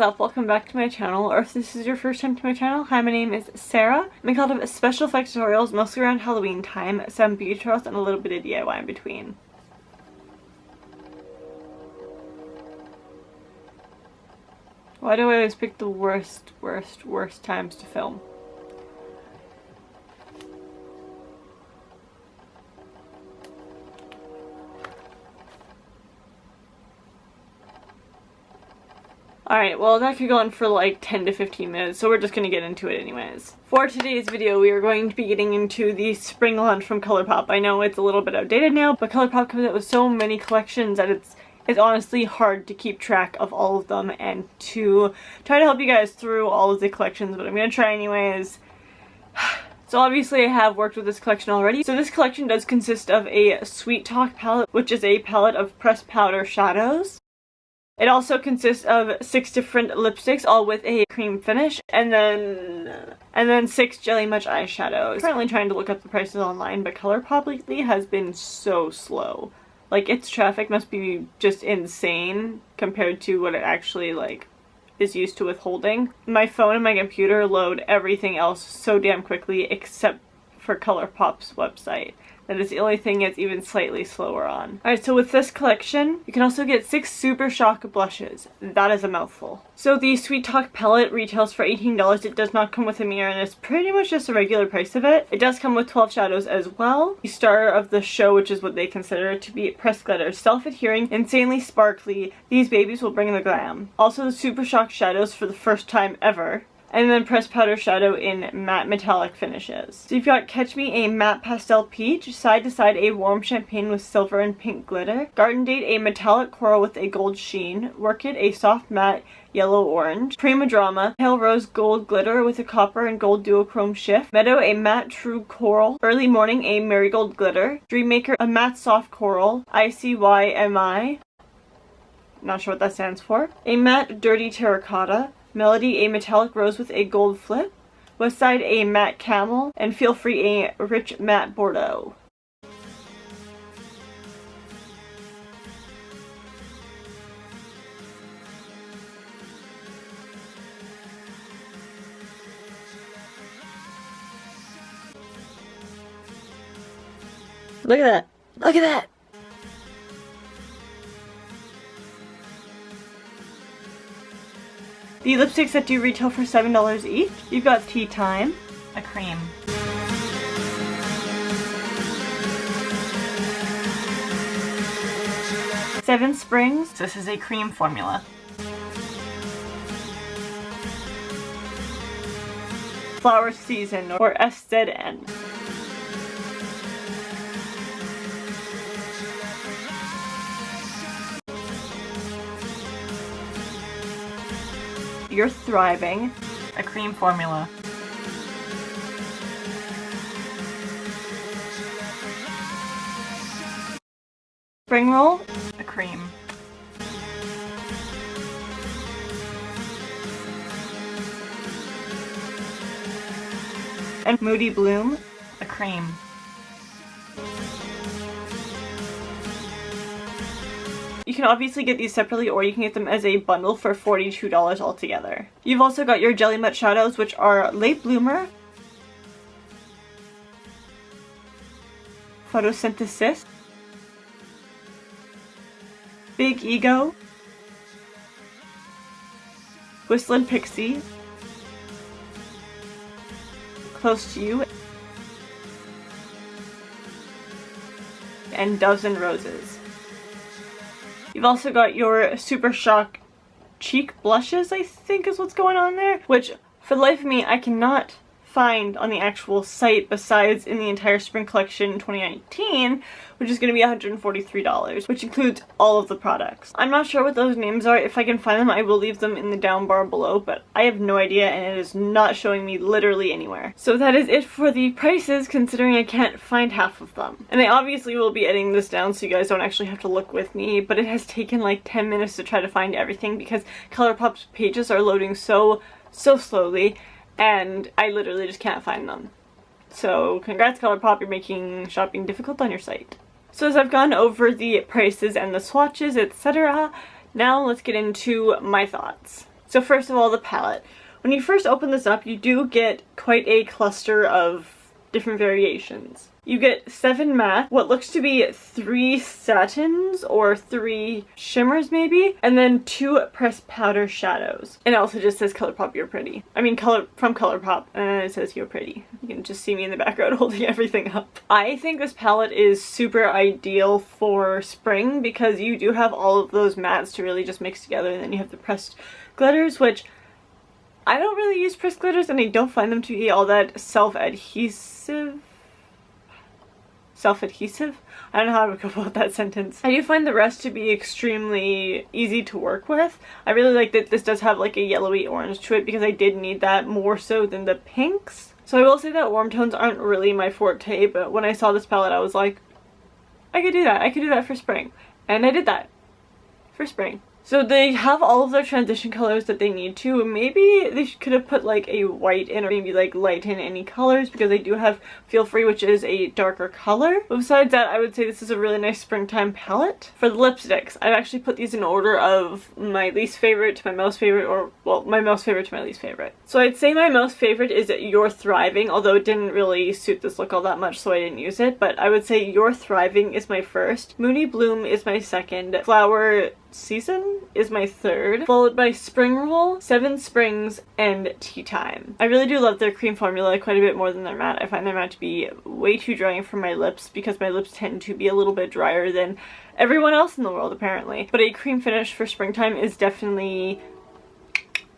what's up? Welcome back to my channel, or if this is your first time to my channel, hi, my name is Sarah. I make a lot of special effects tutorials, mostly around Halloween time, some beauty tutorials, and a little bit of DIY in between. Why do I always pick the worst times to film? Alright, well that could go on for like 10 to 15 minutes, so we're just gonna get into it anyways. For today's video, we are going to be getting into the spring launch from Colourpop. I know it's a little bit outdated now, but Colourpop comes out with so many collections that it's honestly hard to keep track of all of them and to try to help you guys through all of the collections, but I'm gonna try anyways. So obviously I have worked with this collection already. So this collection does consist of a Sweet Talk palette, which is a palette of pressed powder shadows. It also consists of 6 different lipsticks, all with a cream finish, and then 6 Jelly Much eyeshadows. I'm currently trying to look up the prices online, but Colourpop lately has been so slow. Like, its traffic must be just insane compared to what it actually, like, is used to withholding. My phone and my computer load everything else so damn quickly except for Colourpop's website. That is the only thing it's even slightly slower on. Alright, so with this collection, you can also get 6 Super Shock blushes. That is a mouthful. So the Sweet Talk palette retails for $18. It does not come with a mirror, and it's pretty much just a regular price of it. It does come with 12 shadows as well. The star of the show, which is what they consider to be pressed glitter. Self-adhering, insanely sparkly, these babies will bring the glam. Also the Super Shock shadows for the first time ever. And then pressed powder shadow in matte metallic finishes. So you've got Catch Me, a matte pastel peach, Side to Side, a warm champagne with silver and pink glitter, Garden Date, a metallic coral with a gold sheen, Work It, a soft matte yellow orange, Prima Drama, Pale Rose gold glitter with a copper and gold duochrome shift, Meadow, a matte true coral, Early Morning, a marigold glitter, Dreammaker, a matte soft coral, ICYMI, not sure what that stands for, a matte dirty terracotta, Melody, a metallic rose with a gold flip, West Side, a matte camel, and Feel Free, a rich matte bordeaux. Look at that! Look at that! The lipsticks that do retail for $7 each. You've got Tea Time, a cream. Seven Springs, this is a cream formula. Flower Season, or SZN. You're Thriving, a cream formula. Spring Roll, a cream. And Moody Bloom, a cream. You can obviously get these separately, or you can get them as a bundle for $42 altogether. You've also got your Jelly Much shadows, which are Late Bloomer, Photosynthesis, Big Ego, Whistling Pixie, Close to You, and Doves and Roses. You've also got your Super Shock cheek blushes, I think is what's going on there, which for the life of me I cannot find on the actual site besides in the entire spring collection 2019, which is going to be $143, which includes all of the products. I'm not sure what those names are. If I can find them, I will leave them in the down bar below, but I have no idea and it is not showing me literally anywhere. So that is it for the prices, considering I can't find half of them. And I obviously will be editing this down so you guys don't actually have to look with me, but it has taken like 10 minutes to try to find everything because Colourpop's pages are loading so slowly, and I literally just can't find them. So congrats Colourpop, you're making shopping difficult on your site. So as I've gone over the prices and the swatches, etc., now let's get into my thoughts. So first of all, the palette. When you first open this up, you do get quite a cluster of different variations. You get 7 matte, what looks to be 3 satins or 3 shimmers maybe, and then 2 pressed powder shadows. And it also just says Colourpop, you're pretty. I mean from Colourpop, and it says you're pretty. You can just see me in the background holding everything up. I think this palette is super ideal for spring because you do have all of those mattes to really just mix together, and then you have the pressed glitters, which I don't really use pressed glitters and I don't find them to be all that self-adhesive. I don't know how to go about that sentence. I do find the rest to be extremely easy to work with. I really like that this does have like a yellowy orange to it because I did need that more so than the pinks. So I will say that warm tones aren't really my forte, but when I saw this palette I was like, I could do that. I could do that for spring. And I did that for spring. So they have all of their transition colors that they need to. Maybe they could have put like a white in, or maybe like lighten any colors, because they do have Feel Free, which is a darker color. But besides that, I would say this is a really nice springtime palette. For the lipsticks, I've actually put these in order of my least favorite to my most favorite, or well, my most favorite to my least favorite. So I'd say my most favorite is You're Thriving, although it didn't really suit this look all that much, so I didn't use it. But I would say You're Thriving is my first, Moody Bloom is my second, Flower Season is my third, followed by Spring Roll, Seven Springs, and Tea Time. I really do love their cream formula quite a bit more than their matte. I find their matte to be way too drying for my lips because my lips tend to be a little bit drier than everyone else in the world apparently. But a cream finish for springtime is definitely...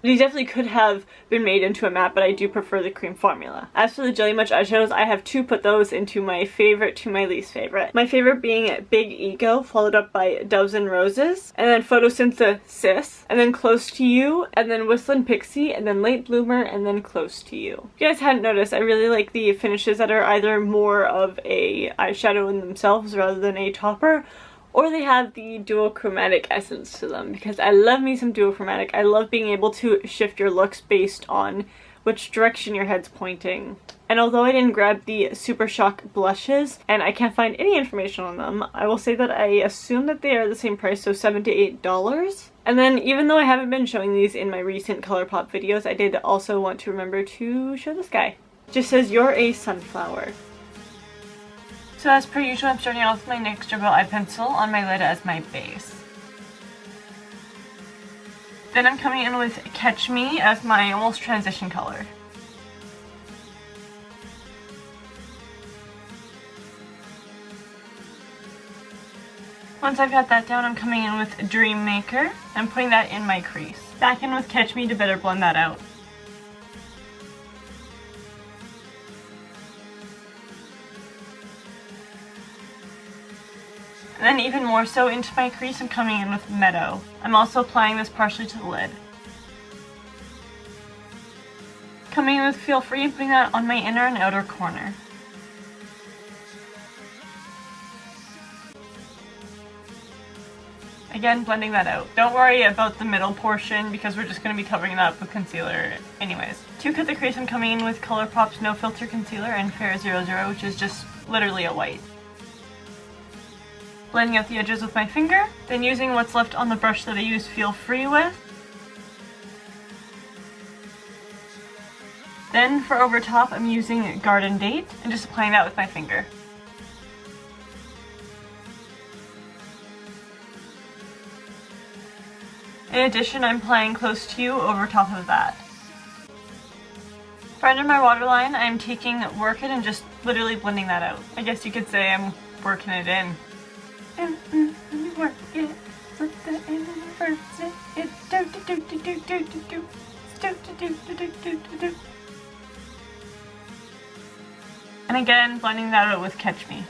These definitely could have been made into a matte, but I do prefer the cream formula. As for the Jelly Much eyeshadows, I have two put those into my favorite to my least favorite. My favorite being Big Ego, followed up by Doves and Roses, and then Photosynthesis, and then Close to You, and then Whistling Pixie, and then Late Bloomer, and then Close to You. If you guys hadn't noticed, I really like the finishes that are either more of a eyeshadow in themselves rather than a topper, or they have the duochromatic essence to them, because I love me some duochromatic. I love being able to shift your looks based on which direction your head's pointing. And although I didn't grab the Super Shock blushes, and I can't find any information on them, I will say that I assume that they are the same price, so $7 to $8. And then even though I haven't been showing these in my recent Colourpop videos, I did also want to remember to show this guy. It just says, You're a Sunflower. So as per usual, I'm starting off with my NYX Dribble Eye Pencil on my lid as my base. Then I'm coming in with Catch Me as my almost transition color. Once I've got that down, I'm coming in with Dream Maker and putting that in my crease. Back in with Catch Me to better blend that out. And then even more so into my crease, I'm coming in with Meadow. I'm also applying this partially to the lid. Coming in with Feel Free and putting that on my inner and outer corner. Again, blending that out. Don't worry about the middle portion because we're just going to be covering that up with concealer anyways. To cut the crease, I'm coming in with Colourpop's No Filter Concealer and Fair 00, which is just literally a white. Blending out the edges with my finger, then using what's left on the brush that I used Feel Free with. Then for over top, I'm using Garden Date and just applying that with my finger. In addition, I'm applying Close to You over top of that. For under my waterline, I'm taking Work It and just literally blending that out. I guess you could say I'm working it in. Work it, put that in reverse it, do. And again, blending that out with Catch Me.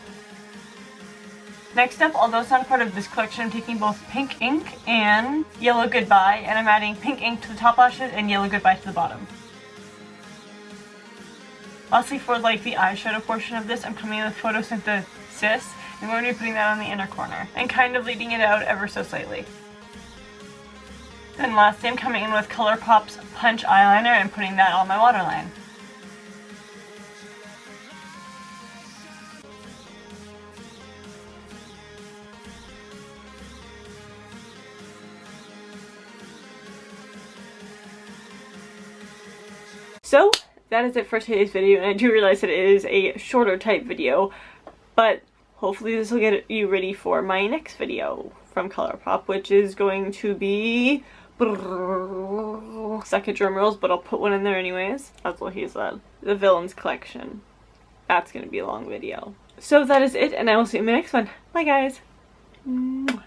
Next up, although it's not part of this collection, I'm taking both Pink Ink and Yellow Goodbye, and I'm adding Pink Ink to the top lashes and Yellow Goodbye to the bottom. Lastly, for like the eyeshadow portion of this, I'm coming in with Photosynthesis. I'm going to be putting that on the inner corner and kind of leading it out ever so slightly. Then lastly, I'm coming in with Colourpop's Punch Eyeliner and putting that on my waterline. So that is it for today's video, and I do realize that it is a shorter type video, but hopefully this will get you ready for my next video from Colourpop, which is going to be second drum rolls, but I'll put one in there anyways. That's what he said. The Villains Collection. That's going to be a long video. So that is it, and I will see you in the next one. Bye guys!